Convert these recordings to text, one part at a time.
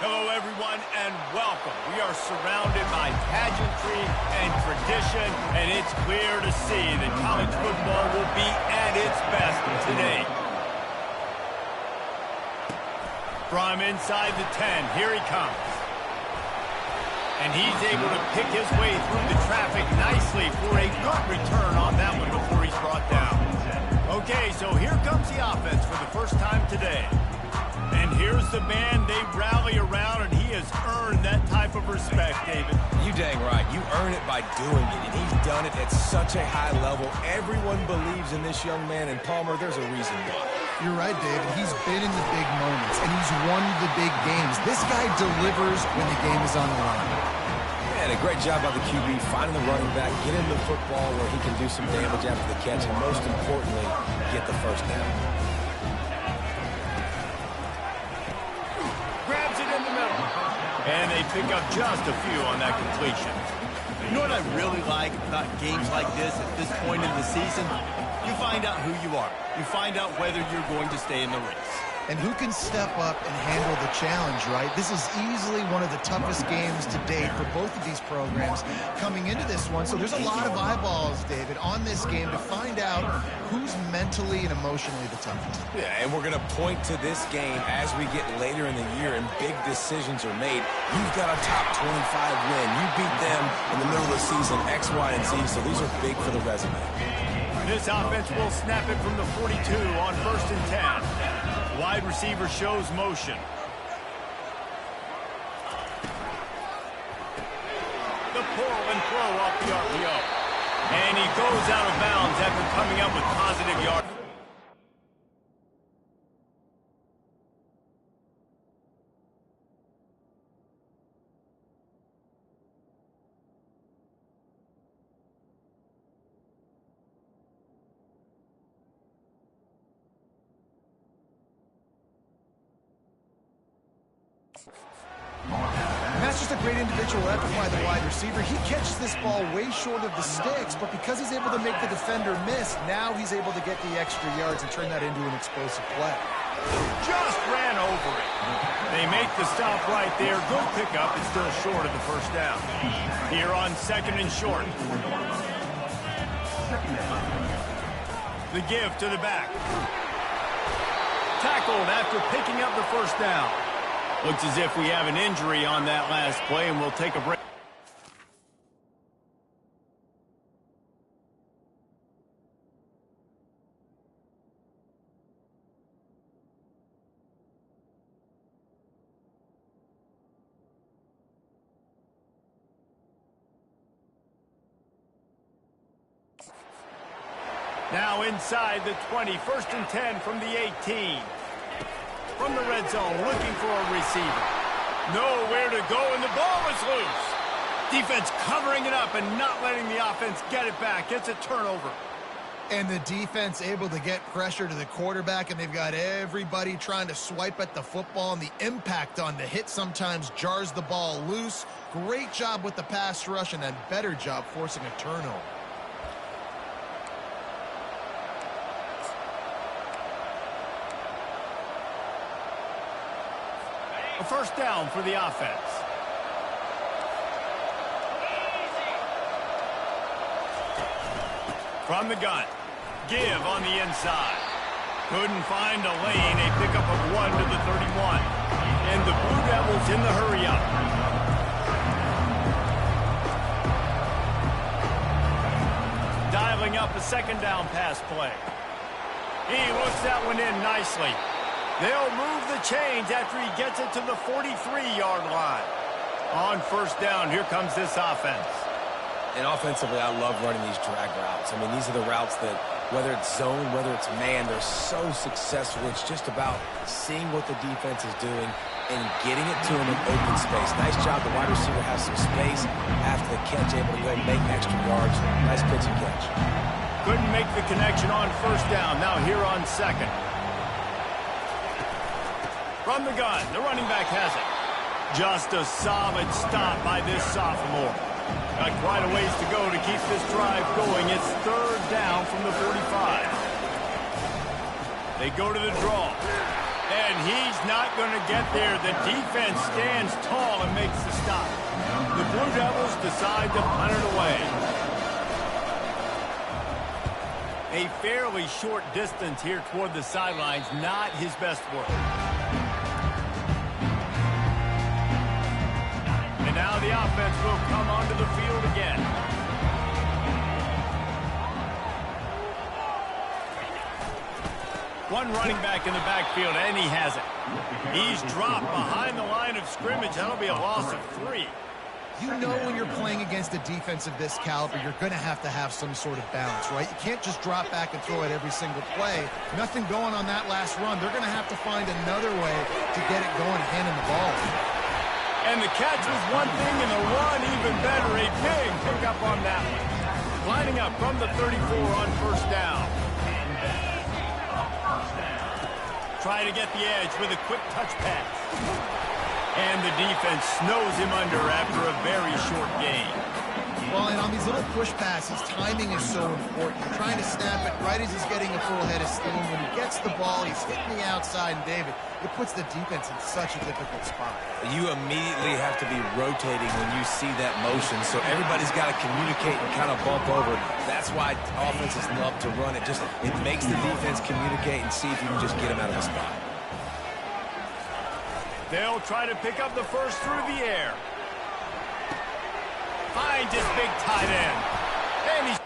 Hello, everyone, and welcome. We are surrounded by pageantry and tradition, and it's clear to see that college football will be at its best today. From inside the 10, here he comes. And he's able to pick his way through the traffic nicely for a good return on that one before he's brought down. Okay, so here comes the offense for the first time today. And here's the man they rally around, and he has earned that type of respect, David. You dang right. You earn it by doing it, and he's done it at such a high level. Everyone believes in this young man, and Palmer, there's a reason why. You're right, David. He's been in the big moments, and he's won the big games. This guy delivers when the game is on the line. And a great job by the QB, finding the running back, get him the football where he can do some damage after the catch, and most importantly, get the first down. And they pick up just a few on that completion. You know what I really like about games like this at this point in the season? You find out who you are. You find out whether you're going to stay in the race. And who can step up and handle the challenge, right? This is easily one of the toughest games to date for both of these programs coming into this one. So there's a lot of eyeballs, David, on this game to find out who's mentally and emotionally the toughest. Yeah, and we're going to point to this game as we get later in the year and big decisions are made. You've got a top 25 win. You beat them in the middle of the season, X, Y, and Z, so these are big for the resume. This offense will snap it from the 42 on 1st and 10. Wide receiver shows motion. The pull and throw off the RPO. And he goes out of bounds after coming up with positive yards. That's just a great individual effort by the wide receiver. He catches this ball way short of the sticks, but because he's able to make the defender miss, now he's able to get the extra yards and turn that into an explosive play. Just ran over it. They make the stop right there. Good pickup. It's still short of the first down. Here on 2nd and short. The give to the back. Tackled after picking up the first down. Looks as if we have an injury on that last play, and we'll take a break. Now inside the 20, 1st and 10 from the 18. From the red zone, looking for a receiver. Nowhere to go, and the ball is loose. Defense covering it up and not letting the offense get it back. It's a turnover. And the defense able to get pressure to the quarterback, and they've got everybody trying to swipe at the football, and the impact on the hit sometimes jars the ball loose. Great job with the pass rush, and a better job forcing a turnover. A first down for the offense. From the gun. Give on the inside. Couldn't find a lane. A pickup of 1 to the 31. And the Blue Devils in the hurry-up. Dialing up a 2nd down pass play. He looks that one in nicely. They'll move the chains after he gets it to the 43-yard line. On 1st down, here comes this offense. And offensively, I love running these drag routes. I mean, these are the routes that, whether it's zone, whether it's man, they're so successful. It's just about seeing what the defense is doing and getting it to him in open space. Nice job. The wide receiver has some space after the catch, able to go make extra yards. Nice pitch and catch. Couldn't make the connection on 1st down. Now here on 2nd. From the gun, the running back has it. Just a solid stop by this sophomore. Got quite a ways to go to keep this drive going. It's 3rd down from the 45. They go to the draw. And he's not going to get there. The defense stands tall and makes the stop. The Blue Devils decide to punt it away. A fairly short distance here toward the sidelines, not his best work. And now the offense will come onto the field again. One running back in the backfield, and he has it. He's dropped behind the line of scrimmage. That'll be a loss of 3. You know when you're playing against a defense of this caliber, you're going to have some sort of balance, right? You can't just drop back and throw it every single play. Nothing going on that last run. They're going to have to find another way to get it going and hand him the ball. And the catch was one thing, and the run even better. A big pickup on that one. Lining up from the 34 on first down. Try to get the edge with a quick touch pass. And the defense snows him under after a very short gain. Well, and on these little push passes, timing is so important. You're trying to snap it right as he's getting a full head of steam. When he gets the ball, he's hitting the outside, and David, it puts the defense in such a difficult spot. You immediately have to be rotating when you see that motion, so everybody's got to communicate and kind of bump over. That's why offenses love to run it. It makes the defense communicate and see if you can just get him out of the spot. They'll try to pick up the first through the air. Finds his big tight end. And he's...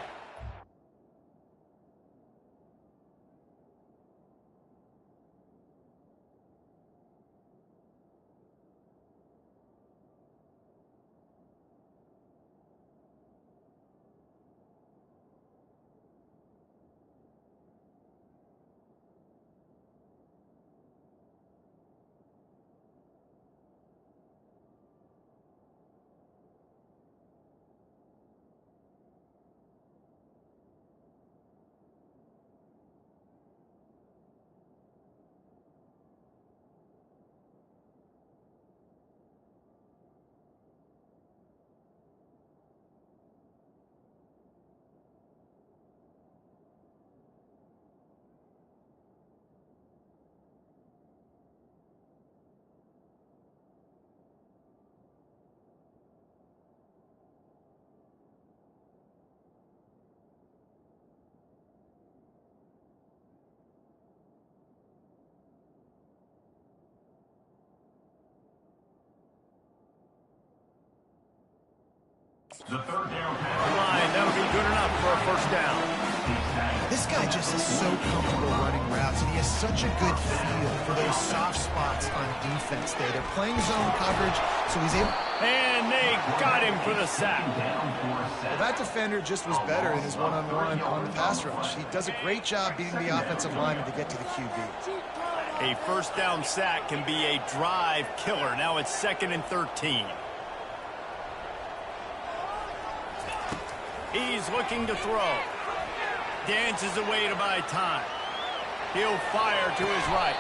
The third down pass. Line, that'll be good enough for a first down. This guy just is so comfortable running routes, and he has such a good feel for those soft spots on defense there. They're playing zone coverage, so he's able... And they got him for the sack. Well, that defender just was better in his one-on-one on the pass rush. He does a great job beating the offensive lineman to get to the QB. A first down sack can be a drive killer. Now it's 2nd and 13. He's looking to throw. Dances away to buy time. He'll fire to his right.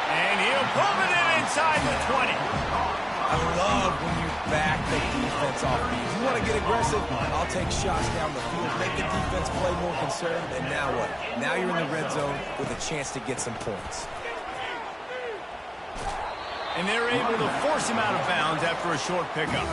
And he'll pull it in inside the 20. I love when you back the defense off. If you want to get aggressive, I'll take shots down the field, make the defense play more conservative, and now what? Now you're in the red zone with a chance to get some points. And they're able to force him out of bounds after a short pickup.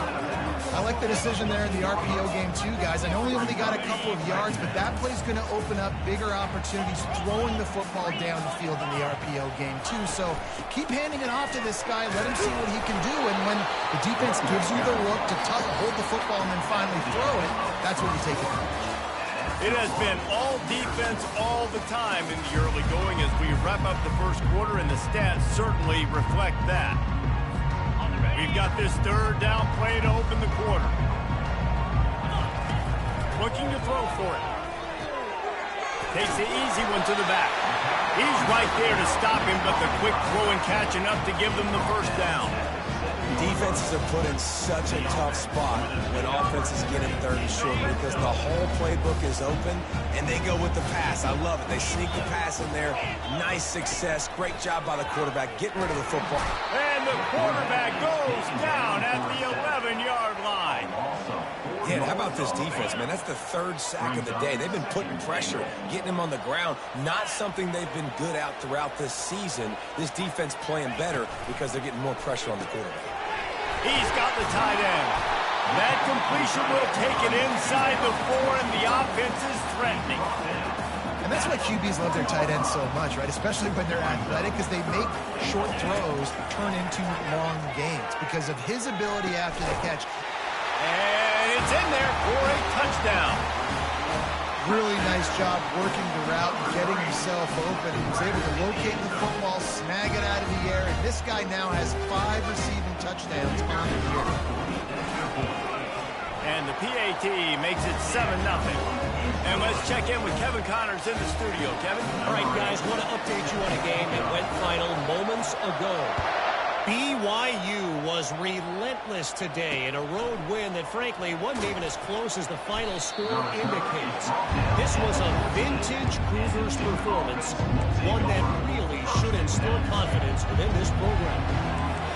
I like the decision there in the RPO game too, guys. I know he only got a couple of yards, but that play's going to open up bigger opportunities throwing the football down the field in the RPO game too. So keep handing it off to this guy. Let him see what he can do. And when the defense gives you the look to hold the football and then finally throw it, that's when you take advantage. It has been all defense all the time in the early going as we wrap up the first quarter, and the stats certainly reflect that. We've got this third down play to open the quarter. Looking to throw for it. Takes the easy one to the back. He's right there to stop him, but the quick throw and catch enough to give them the first down. Defenses are put in such a tough spot when offenses get in third and short because the whole playbook is open and they go with the pass. I love it. They sneak the pass in there. Nice success. Great job by the quarterback getting rid of the football. And the quarterback goes down at the 11-yard line. Yeah, And how about this defense, man? That's the third sack of the day. They've been putting pressure, getting him on the ground. Not something they've been good at throughout this season. This defense playing better because they're getting more pressure on the quarterback. He's got the tight end. That completion will take it inside the 4, and the offense is threatening. And that's why QBs love their tight ends so much, right? Especially when they're athletic, because they make short throws turn into long gains because of his ability after the catch. And it's in there for a touchdown. Really nice job working the route and getting himself open. He was able to locate the football, snag it out of the air, and this guy now has 5 receiving touchdowns on the year. And the PAT makes it 7-0. And let's check in with Kevin Connors in the studio. Kevin? All right, guys, want to update you on a game that went final moments ago. BYU was relentless today in a road win that, frankly, wasn't even as close as the final score indicates. This was a vintage Cougars performance, one that really should instill confidence within this program.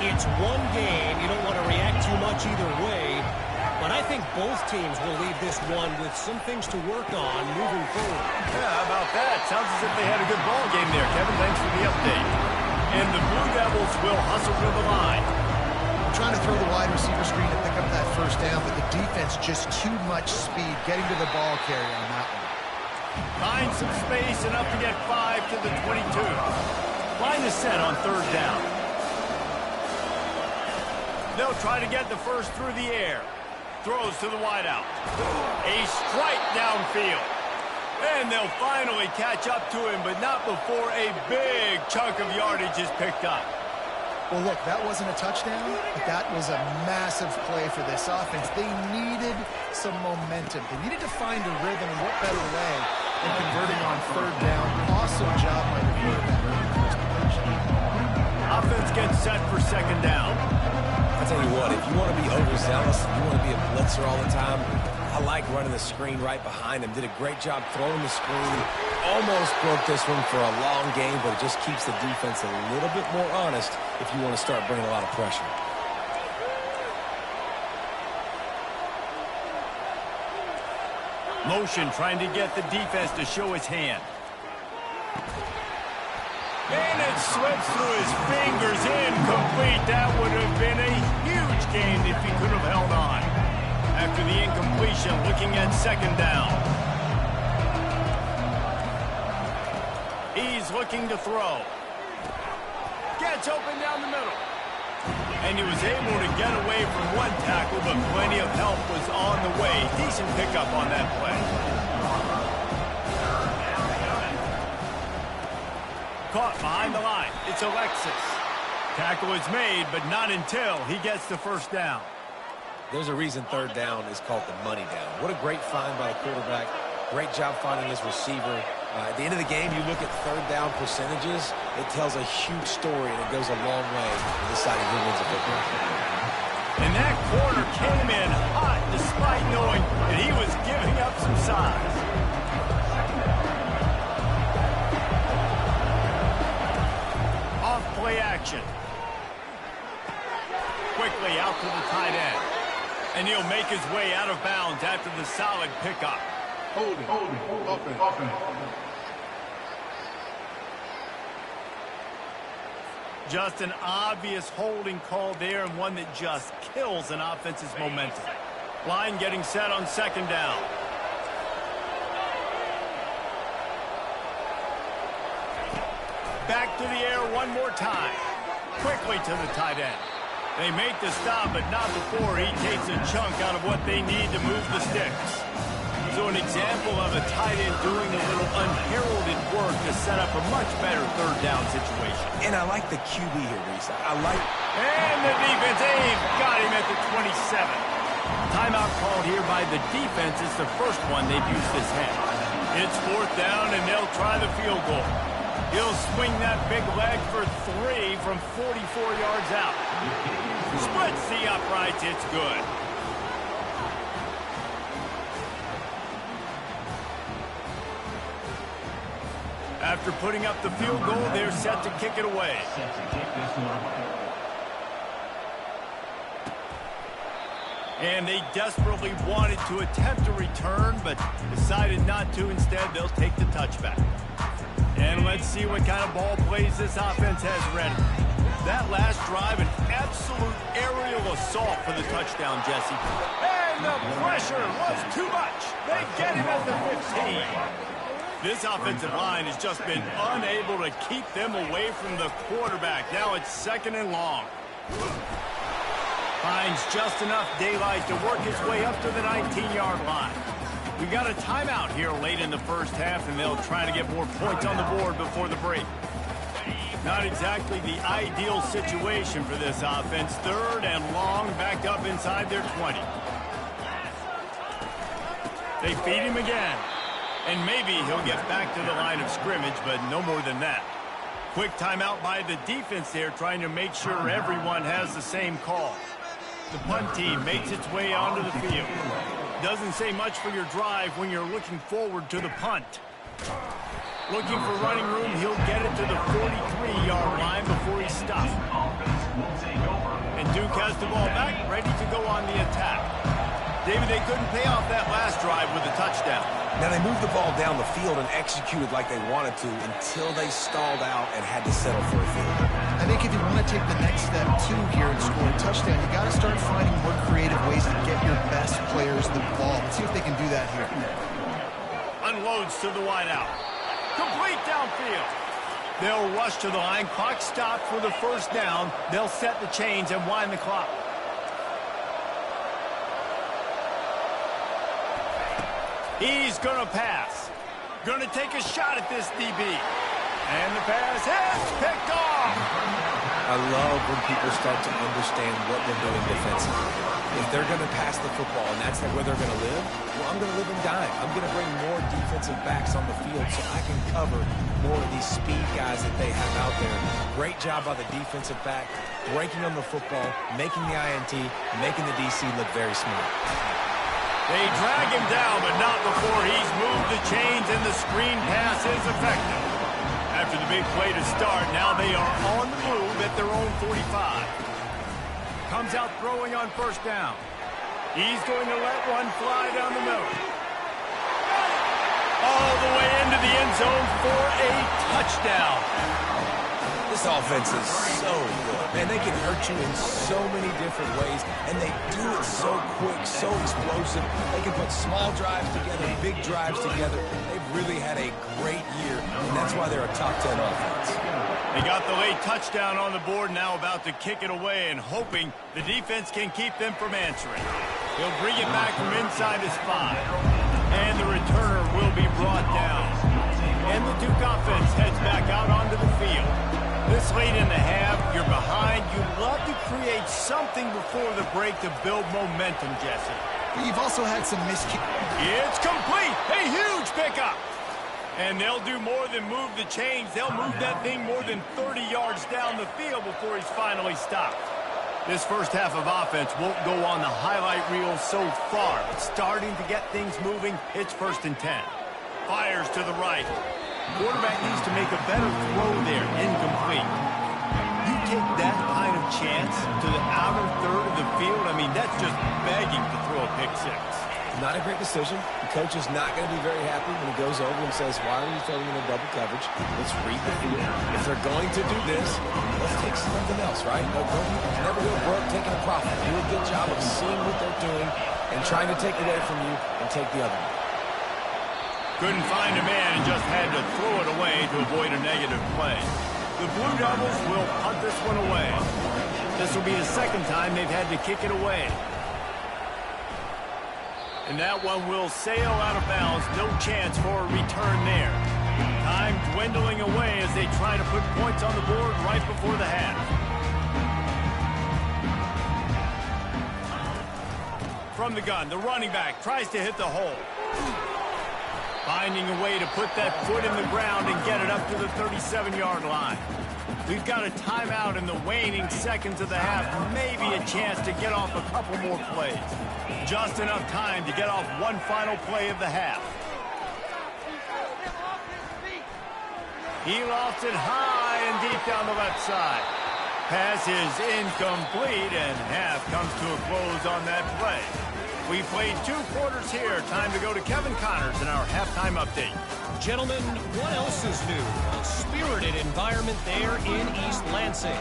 It's one game. You don't want to react too much either way. But I think both teams will leave this one with some things to work on moving forward. Yeah, how about that? Sounds as if they had a good ball game there, Kevin. Thanks for the update. And the Blue Devils will hustle to the line. Trying to throw the wide receiver screen to pick up that first down, but the defense just too much speed getting to the ball carrier on that one. Find some space, enough to get 5 to the 22. Line is set on 3rd down. They'll try to get the first through the air. Throws to the wideout. A strike downfield. And they'll finally catch up to him, but not before a big chunk of yardage is picked up. Well, look, that wasn't a touchdown, but that was a massive play for this offense. They needed some momentum. They needed to find a rhythm, and what better way than converting on 3rd down. Awesome job by the quarterback. Offense gets set for 2nd down. I'll tell you what, if you want to be overzealous, if you want to be a blitzer all the time, I like running the screen right behind him. Did a great job throwing the screen. Almost broke this one for a long game, but it just keeps the defense a little bit more honest if you want to start bringing a lot of pressure. Motion trying to get the defense to show his hand. And it slips through his fingers, incomplete. That would have been a huge gain if he could have held on. After the incompletion, looking at 2nd down. He's looking to throw. Gets open down the middle. And he was able to get away from one tackle, but plenty of help was on the way. Decent pickup on that play. Caught behind the line. It's Alexis. Tackle is made, but not until he gets the first down. There's a reason 3rd down is called the money down. What a great find by the quarterback. Great job finding his receiver. At the end of the game, you look at 3rd down percentages. It tells a huge story, and it goes a long way in deciding who wins a football game. And that corner came in hot despite knowing that he was giving up some size. Play action. Quickly out to the tight end. And he'll make his way out of bounds after the solid pickup. Holding. Offense. Just an obvious holding call there, and one that just kills an offense's momentum. Line getting set on 2nd down. Back to the air one more time. Quickly to the tight end. They make the stop, but not before he takes a chunk out of what they need to move the sticks. So an example of a tight end doing a little unheralded work to set up a much better 3rd down situation. And I like the QB here, Reese. And the defense, they've got him at the 27. Timeout called here by the defense. It's the first one they've used this half. It's 4th down, and they'll try the field goal. He'll swing that big leg for 3 from 44 yards out. Splits the uprights. It's good. After putting up the field goal, they're set to kick it away. And they desperately wanted to attempt a return, but decided not to. Instead, they'll take the touchback. And let's see what kind of ball plays this offense has ready. That last drive, an absolute aerial assault for the touchdown, Jesse. And the pressure was too much. They get him at the 15. This offensive line has just been unable to keep them away from the quarterback. Now it's 2nd and long. Finds just enough daylight to work his way up to the 19-yard line. We got a timeout here late in the first half, and they'll try to get more points on the board before the break. Not exactly the ideal situation for this offense. 3rd and long, backed up inside their 20. They feed him again. And maybe he'll get back to the line of scrimmage, but no more than that. Quick timeout by the defense there, trying to make sure everyone has the same call. The punt team makes its way onto the field. Doesn't say much for your drive when you're looking forward to the punt. Looking for running room, he'll get it to the 43-yard line before he stops. And Duke has the ball back, ready to go on the attack. David, they couldn't pay off that last drive with a touchdown. Now, they moved the ball down the field and executed like they wanted to until they stalled out and had to settle for a field. I think if you want to take the next step, too, here and score a touchdown, you got to start finding more creative ways to get your best players the ball. Let's see if they can do that here. Unloads to the wideout. Complete downfield. They'll rush to the line. Clock stopped for the first down. They'll set the chains and wind the clock. He's going to pass. Going to take a shot at this DB. And the pass is picked off. I love when people start to understand what they're doing defensively. If they're going to pass the football and that's where they're going to live, well, I'm going to live and dime. I'm going to bring more defensive backs on the field so I can cover more of these speed guys that they have out there. Great job by the defensive back, breaking on the football, making the INT, making the DC look very smart. They drag him down, but not before he's moved the chains and the screen pass is effective. After the big play to start, now they are on the move at their own 45. Comes out throwing on first down. He's going to let one fly down the middle. All the way into the end zone for a touchdown. This offense is so good. Man, they can hurt you in so many different ways, and they do it so quick, so explosive. They can put small drives together, big drives together. They've really had a great year, and that's why they're a top 10 offense. They got the late touchdown on the board, now about to kick it away and hoping the defense can keep them from answering. He'll bring it back from inside his 5. And the returner will be brought down. And the Duke offense heads back out onto the field. This late in the half, you're behind. You love to create something before the break to build momentum, Jesse. You've also had some It's complete. A huge pickup. And they'll do more than move the chains. They'll move that thing more than 30 yards down the field before he's finally stopped. This first half of offense won't go on the highlight reel so far. But starting to get things moving, it's 1st and 10. Fires to the right. Quarterback needs to make a better throw there. Incomplete. You take that kind of chance to the outer third of the field, I mean, that's just begging to throw a pick 6. Not a great decision. The coach is not going to be very happy when he goes over and says, why are you throwing in a double coverage? Let's read the field. If they're going to do this, let's take something else, right? It's never going to work taking a profit. Do a good job of seeing what they're doing and trying to take away from you and take the other one. Couldn't find a man and just had to throw it away to avoid a negative play. The Blue Devils will punt this one away. This will be the second time they've had to kick it away. And that one will sail out of bounds. No chance for a return there. Time dwindling away as they try to put points on the board right before the half. From the gun, the running back tries to hit the hole. Finding a way to put that foot in the ground and get it up to the 37-yard line. We've got a timeout in the waning seconds of the half. Maybe a chance to get off a couple more plays. Just enough time to get off one final play of the half. He lofts it high and deep down the left side. pass is incomplete, and half comes to a close on that play. We played 2 quarters here. Time to go to Kevin Connors in our halftime update. Gentlemen, what else is new? A spirited environment there in East Lansing.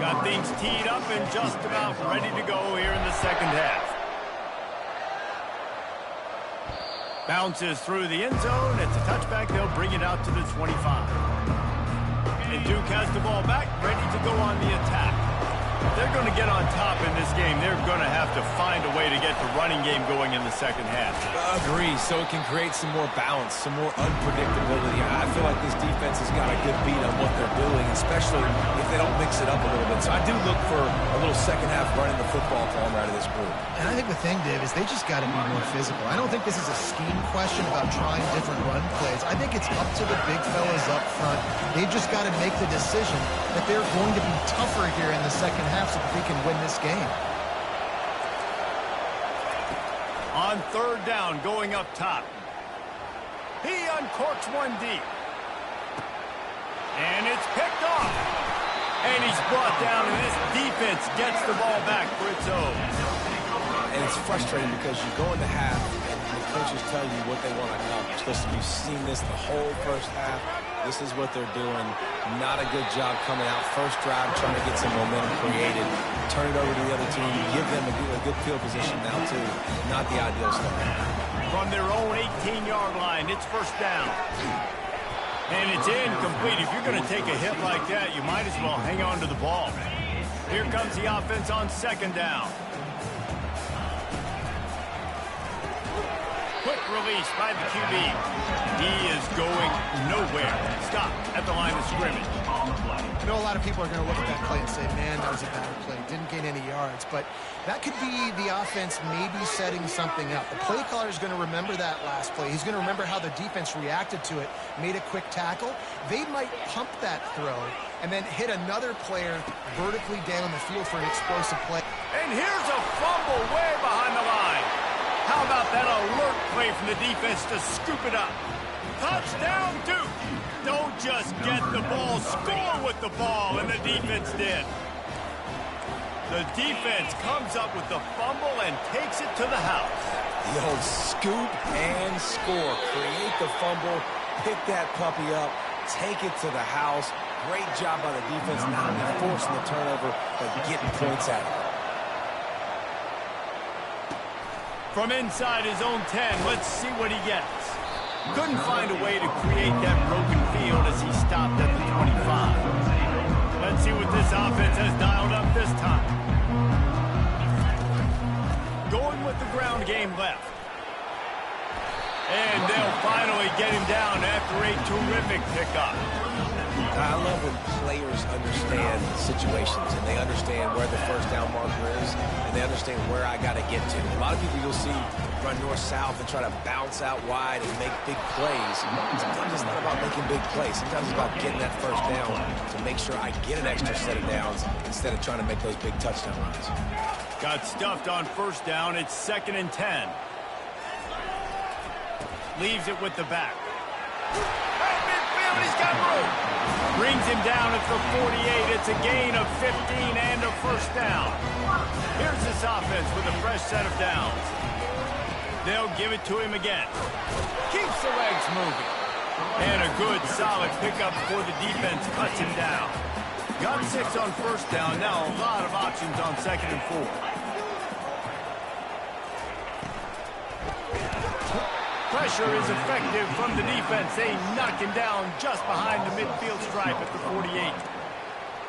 Got things teed up and just about ready to go here in the second half. Bounces through the end zone. It's a touchback. They'll bring it out to the 25. And Duke has the ball back, ready to go on the attack. If they're going to get on top in this game, they're going to have to find a way to get the running game going in the second half. Agree, so it can create some more balance, some more unpredictability. I feel like this defense has got a good beat on what they're doing, especially if they don't mix it up a little bit. So I do look for a little second half running the football from out of this group. And I think the thing, Dave, is they just got to be more physical. I don't think this is a scheme question about trying different run plays. I think it's up to the big fellas up front. They've just got to make the decision that they're going to be tougher here in the second half so that they can win this game. On third down, going up top. He uncorks one deep. And it's picked off. And he's brought down, and this defense gets the ball back for its own. And it's frustrating because you go in the half and the coaches tell you what they want to accomplish. Listen, you've seen this the whole first half. This is what they're doing. Not a good job coming out. First drive, trying to get some momentum created. Turn it over to the other team. Give them a good field position now, too. Not the ideal start. From their own 18-yard line, it's first down. And it's incomplete. If you're going to take a hit like that, you might as well hang on to the ball. Here comes the offense on second down. Quick release by the QB. He is going nowhere. Stop at the line of scrimmage. I know a lot of people are going to look at that play and say, man, that was a bad play. Didn't gain any yards. But that could be the offense maybe setting something up. The play caller is going to remember that last play. He's going to remember how the defense reacted to it, made a quick tackle. They might pump that throw and then hit another player vertically down the field for an explosive play. And here's a fumble way behind the line. How about that alert play from the defense to scoop it up? Touchdown, Duke! Don't just get the ball, score with the ball, and the defense did. The defense comes up with the fumble and takes it to the house. The old scoop and score. Create the fumble, pick that puppy up, take it to the house. Great job by the defense, not only forcing the turnover, but getting points out of it. From inside his own 10, let's see what he gets. Couldn't find a way to create that broken field as he stopped at the 25. Let's see what this offense has dialed up this time. Going with the ground game left. And they'll finally get him down after a terrific pickup. I love when players understand situations and they understand where the first down marker is and they understand where I got to get to. A lot of people you'll see run north-south and try to bounce out wide and make big plays. Sometimes it's not about making big plays. Sometimes it's about getting that first down to make sure I get an extra set of downs instead of trying to make those big touchdown runs. Got stuffed on first down. It's 2nd and 10. Leaves it with the back. At midfield, he's got room. Brings him down at the 48. It's a gain of 15 and a first down. Here's this offense with a fresh set of downs. They'll give it to him again. Keeps the legs moving. And a good, solid pickup for the defense. Cuts him down. Got 6 on first down. Now a lot of options on 2nd and 4. Pressure is effective from the defense. They knock him down just behind the midfield stripe at the 48.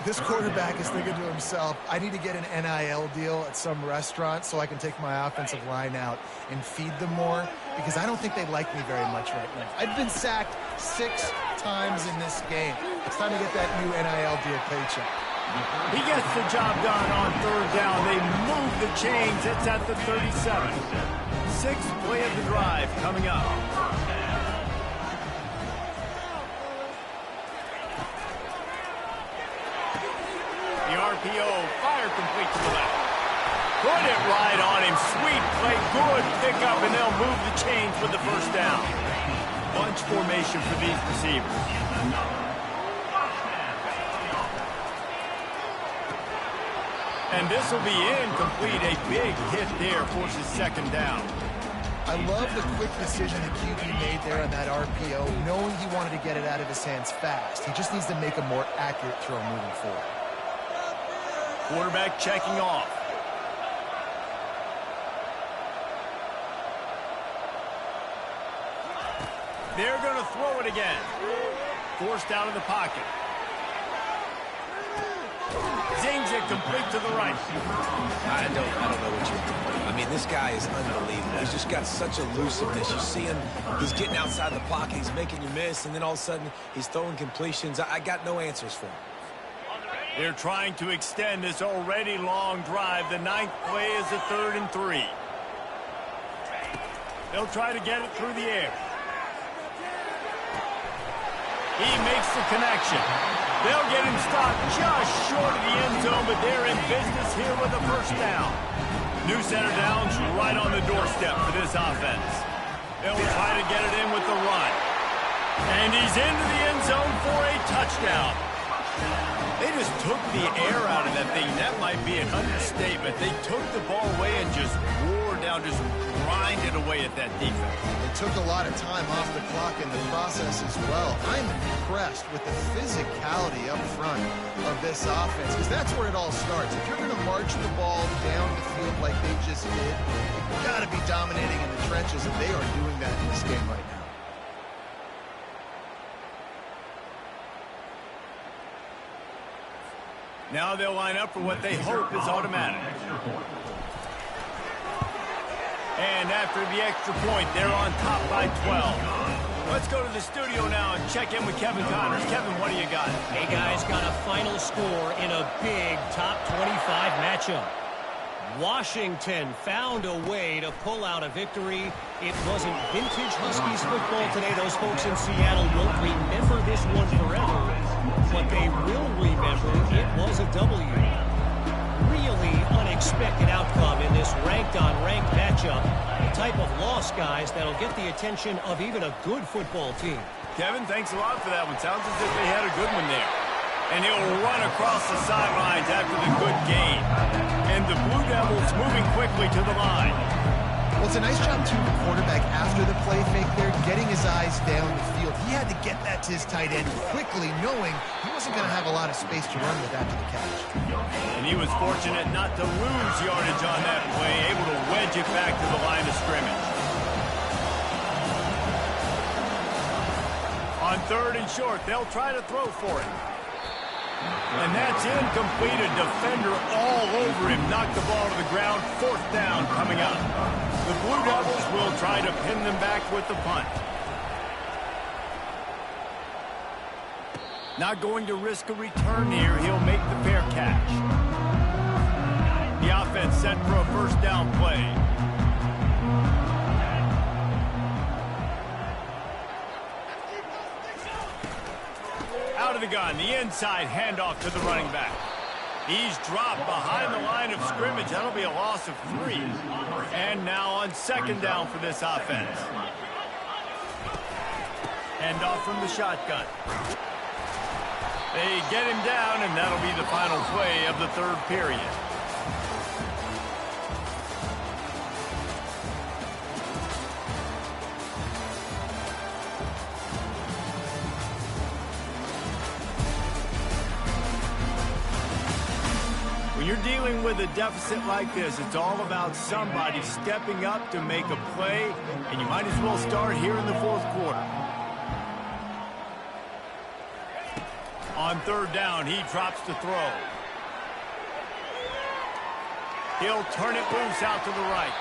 This quarterback is thinking to himself, I need to get an NIL deal at some restaurant so I can take my offensive line out and feed them more, because I don't think they like me very much right now. I've been sacked 6 times in this game. It's time to get that new NIL deal paycheck. He gets the job done on third down. They move the chains. It's at the 37. 6th play of the drive coming up. The RPO, fire complete to the left. Put it right on him. Sweet play, good pickup, and they'll move the chains with the first down. Bunch formation for these receivers. And this will be incomplete. A big hit there forces second down. I love the quick decision the QB made there on that RPO, knowing he wanted to get it out of his hands fast. He just needs to make a more accurate throw moving forward. Quarterback checking off. They're going to throw it again. Forced out of the pocket. Zings it complete to the right. I don't know what you're doing. I mean, this guy is unbelievable. He's just got such elusiveness. You see him, he's getting outside the pocket, he's making you miss, and then all of a sudden, he's throwing completions. I got no answers for him. They're trying to extend this already long drive. The ninth play is a 3rd and 3. They'll try to get it through the air. He makes the connection. They'll get him stopped just short of the end zone, but they're in business here with a first down. New center down's right on the doorstep for this offense. They'll try to get it in with the run. And he's into the end zone for a touchdown. They just took the air out of that thing. That might be an understatement. They took the ball away and just wore down, just grinded away at that defense. It took a lot of time off the clock in the process as well. I'm impressed with the physicality up front of this offense, because that's where it all starts. If you're going to march the ball down the field like they just did, you've got to be dominating in the trenches, and they are doing that in this game right now. Now they'll line up for what they hope is automatic. And after the extra point, they're on top by 12. Let's go to the studio now and check in with Kevin Connors. Kevin, what do you got? Hey, guys, got a final score in a big top 25 matchup. Washington found a way to pull out a victory. It wasn't vintage Huskies football today. Those folks in Seattle won't remember this one forever. What they will remember, it was a W. Really unexpected outcome in this ranked-on-ranked matchup. The type of loss, guys, that'll get the attention of even a good football team. Kevin, thanks a lot for that one. Sounds as if they had a good one there. And he'll run across the sidelines after the good gain. And the Blue Devils moving quickly to the line. Well, it's a nice job, too, the quarterback after the play fake there, getting his eyes down the field. He had to get that to his tight end quickly, knowing he wasn't going to have a lot of space to run with after the catch. And he was fortunate not to lose yardage on that play, able to wedge it back to the line of scrimmage. On 3rd and short, they'll try to throw for it. And that's incomplete. A defender all over him. Knocked the ball to the ground. 4th down coming up. The Blue Devils will try to pin them back with the punt. Not going to risk a return here. He'll make the fair catch. The offense set for a first down play. Out of the gun, the inside handoff to the running back. He's dropped behind the line of scrimmage. That'll be a loss of 3. And now on 2nd down for this offense. Handoff from the shotgun. They get him down, and that'll be the final play of the 3rd period. When you're dealing with a deficit like this, it's all about somebody stepping up to make a play, and you might as well start here in the 4th quarter. On 3rd down, he drops to throw. He'll turn it loose out to the right.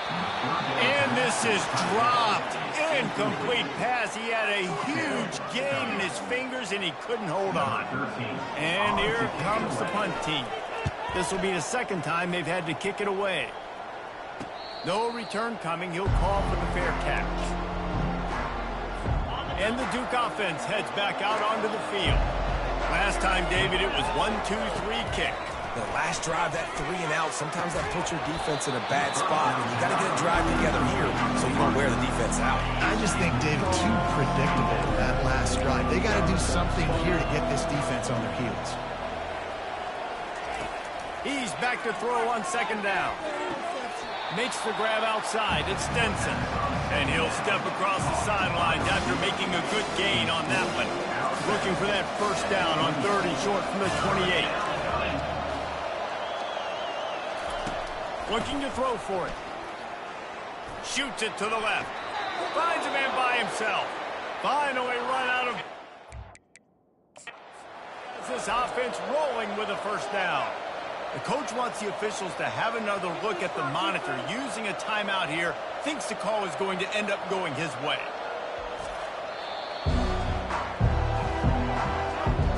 And this is dropped. Incomplete pass. He had a huge gain in his fingers, and he couldn't hold on. And here comes the punt team. This will be the 2nd time they've had to kick it away. No return coming. He'll call for the fair catch. And the Duke offense heads back out onto the field. Last time, David, it was 1-2-3 kick. The last drive, that 3 and out, sometimes that puts your defense in a bad spot. And you got to get a drive together here so you don't wear the defense out. I just think, David, too predictable, that last drive. They got to do something here to get this defense on their heels. He's back to throw on second down. Makes the grab outside. It's Stenson. And he'll step across the sidelines after making a good gain on that one. Looking for that first down on 3rd and short from the 28. Looking to throw for it. Shoots it to the left. Finds a man by himself. Finally run out of... This offense rolling with a first down. The coach wants the officials to have another look at the monitor. Using a timeout here, thinks the call is going to end up going his way.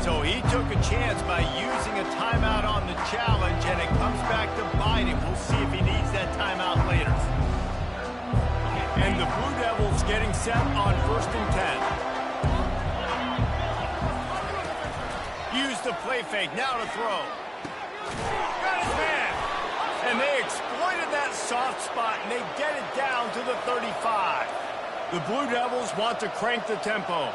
So he took a chance by using a timeout on the challenge, and it comes back to bite him. We'll see if he needs that timeout later. And the Blue Devils getting set on 1st and 10. Use the play fake, now to throw. Got his man. And they exploited that soft spot, and they get it down to the 35. The Blue Devils want to crank the tempo.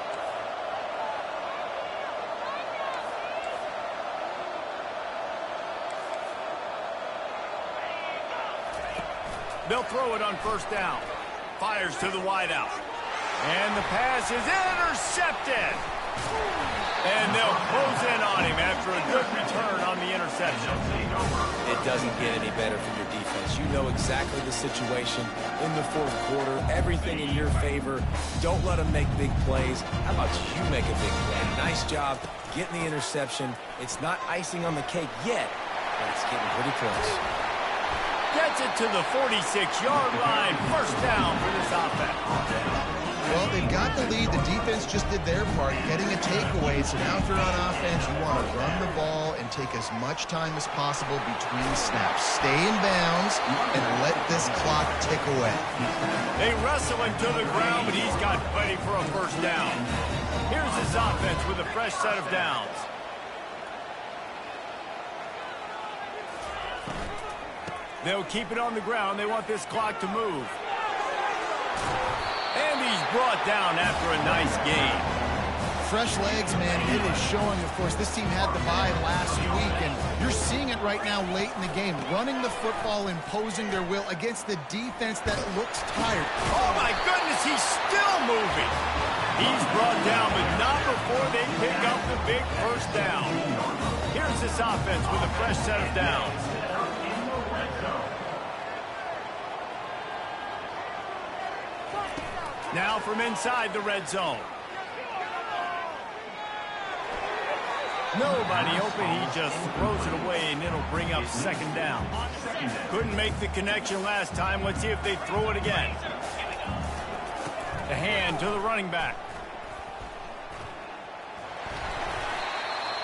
They'll throw it on 1st down. Fires to the wideout. And the pass is intercepted. And they'll close in on him after a good return on the interception. It doesn't get any better for your defense. You know exactly the situation in the 4th quarter. Everything in your favor. Don't let them make big plays. How about you make a big play? Nice job getting the interception. It's not icing on the cake yet, but it's getting pretty close. Gets it to the 46-yard line. First down for this offense. Well, they've got the lead. The defense just did their part, getting a takeaway. So now if you're on offense, you want to run the ball and take as much time as possible between snaps. Stay in bounds and let this clock tick away. They wrestle him to the ground, but he's got plenty for a first down. Here's his offense with a fresh set of downs. They'll keep it on the ground. They want this clock to move. And he's brought down after a nice gain. Fresh legs, man, it is showing, of course. This team had the bye last week, and you're seeing it right now late in the game. Running the football, imposing their will against the defense that looks tired. Oh, my goodness, he's still moving. He's brought down, but not before they pick up the big first down. Here's this offense with a fresh set of downs. Now from inside the red zone. Nobody open. He just throws it away, and it'll bring up second down. Couldn't make the connection last time. Let's see if they throw it again. The hand to the running back.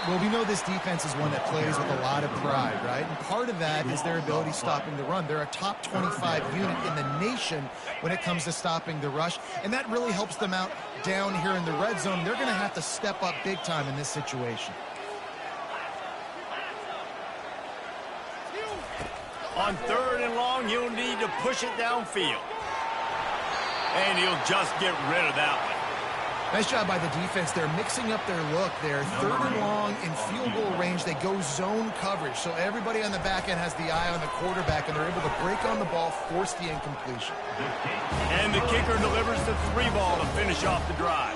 Well, we know this defense is one that plays with a lot of pride, right? And part of that is their ability stopping the run. They're a top 25 unit in the nation when it comes to stopping the rush, and that really helps them out down here in the red zone. They're going to have to step up big time in this situation. On 3rd and long, he'll need to push it downfield. And he'll just get rid of that one. Nice job by the defense. They're mixing up their look there. 3rd and long in field goal range. They go zone coverage. So everybody on the back end has the eye on the quarterback, and they're able to break on the ball, force the incompletion. And the kicker delivers the 3 ball to finish off the drive.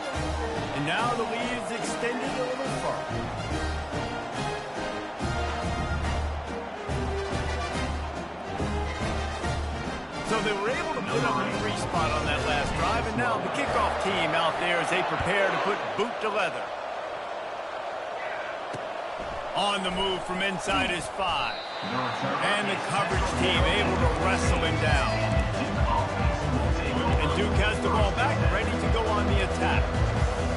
And now the lead is extended a little further. So they were able to put up a 3 spot on that last drive, and now the kickoff team out there as they prepare to put boot to leather. On the move from inside his 5. And the coverage team able to wrestle him down. And Duke has the ball back, ready to go on the attack.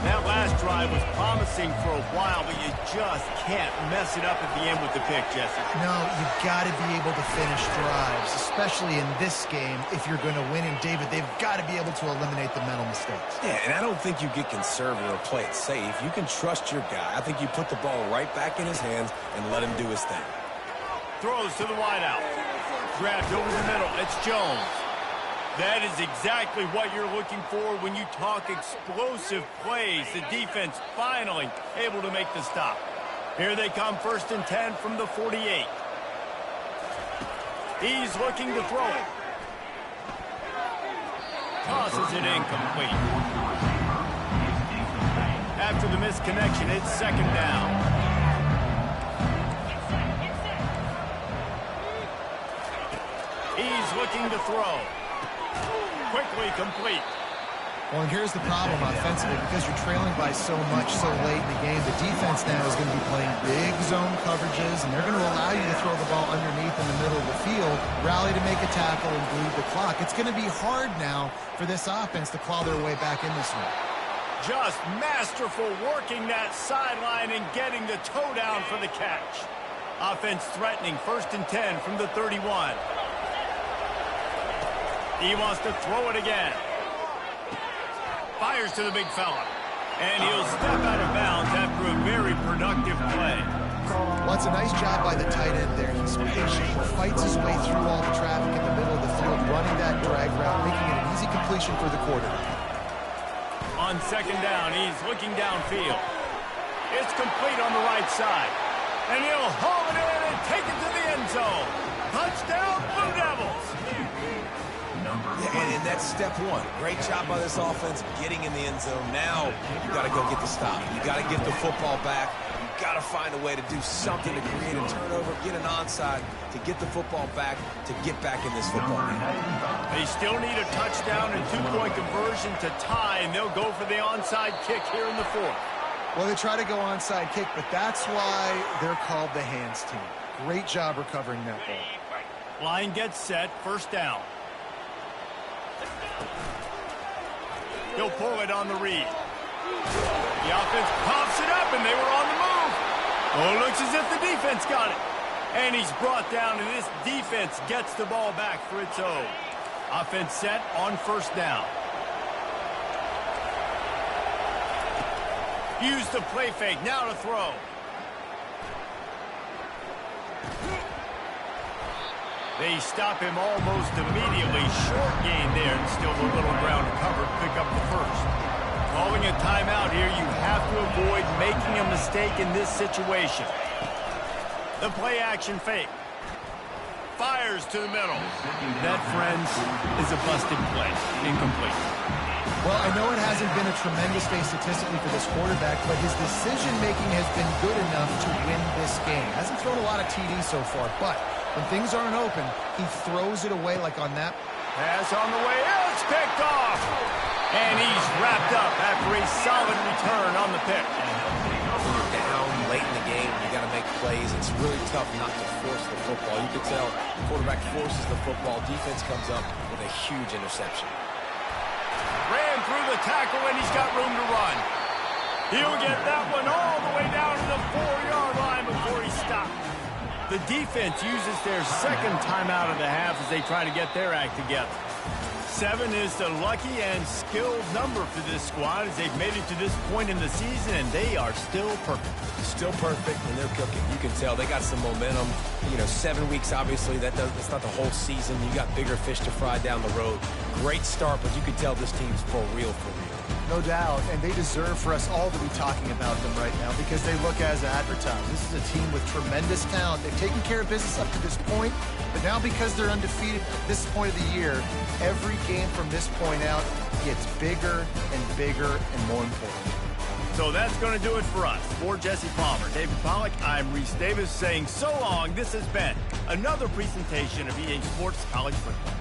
That last drive was promising for a while, but you just can't mess it up at the end with the pick, Jesse. No, you've got to be able to finish drives, especially in this game if you're going to win. And, David, they've got to be able to eliminate the mental mistakes. Yeah, and I don't think you get conservative or play it safe. You can trust your guy. I think you put the ball right back in his hands and let him do his thing. Throws to the wideout. Grabbed over the middle. It's Jones. That is exactly what you're looking for when you talk explosive plays. The defense finally able to make the stop. Here they come, 1st and 10 from the 48. He's looking to throw it. Tosses it incomplete. After the misconnection, it's second down. He's looking to throw. Quickly complete. Well, and here's the problem offensively, because you're trailing by so much so late in the game, the defense now is going to be playing big zone coverages, and they're going to allow you to throw the ball underneath in the middle of the field, rally to make a tackle, and bleed the clock. It's going to be hard now for this offense to claw their way back in this one. Just masterful working that sideline and getting the toe down for the catch. Offense threatening 1st and 10 from the 31. He wants to throw it again. Fires to the big fella. And he'll step out of bounds after a very productive play. Well, it's a nice job by the tight end there. He's patient, fights his way through all the traffic in the middle of the field, running that drag route, making it an easy completion for the quarterback. On second down, he's looking downfield. It's complete on the right side. And he'll haul it in and take it to the end zone. Touchdown, Blue Devils! And that's step one. Great job by this offense getting in the end zone. Now you got to go get the stop. You got to get the football back. You got to find a way to do something to create a turnover, get an onside, to get the football back, to get back in this football game. They still need a touchdown and two-point conversion to tie, and they'll go for the onside kick here in the 4th. Well, they try to go onside kick, but that's why they're called the hands team. Great job recovering that ball. Line gets set, 1st down. He'll pull it on the read. The offense pops it up, and they were on the move. Oh, it looks as if the defense got it. And he's brought down, and this defense gets the ball back for its own. Offense set on 1st down. Use the play fake, now to throw. They stop him almost immediately. Short gain there, and still a little ground covered. Pick up the 1st. Calling a timeout here, you have to avoid making a mistake in this situation. The play action fake. Fires to the middle. That, friends, is a busted play. Incomplete. Well, I know it hasn't been a tremendous day statistically for this quarterback, but his decision-making has been good enough to win this game. Hasn't thrown a lot of TDs so far, but when things aren't open, he throws it away like on that. Pass on the way. It's picked off. And he's wrapped up after a solid return on the pick. When you're down late in the game, you got to make plays. It's really tough not to force the football. You can tell the quarterback forces the football. Defense comes up with a huge interception. Ran through the tackle, and he's got room to run. He'll get that one all the way down to the 4-yard line before he stops. The defense uses their second timeout of the half as they try to get their act together. 7 is the lucky and skilled number for this squad as they've made it to this point in the season, and they are still perfect. Still perfect, and they're cooking. You can tell they got some momentum. 7 weeks, obviously, that's not the whole season. You got bigger fish to fry down the road. Great start, but you can tell this team's for real, for real. No doubt, and they deserve for us all to be talking about them right now because they look as advertised. This is a team with tremendous talent. They've taken care of business up to this point, but now because they're undefeated at this point of the year, every game from this point out gets bigger and bigger and more important. So that's going to do it for us. For Jesse Palmer, David Pollack, I'm Reese Davis saying so long. This has been another presentation of EA Sports College Football.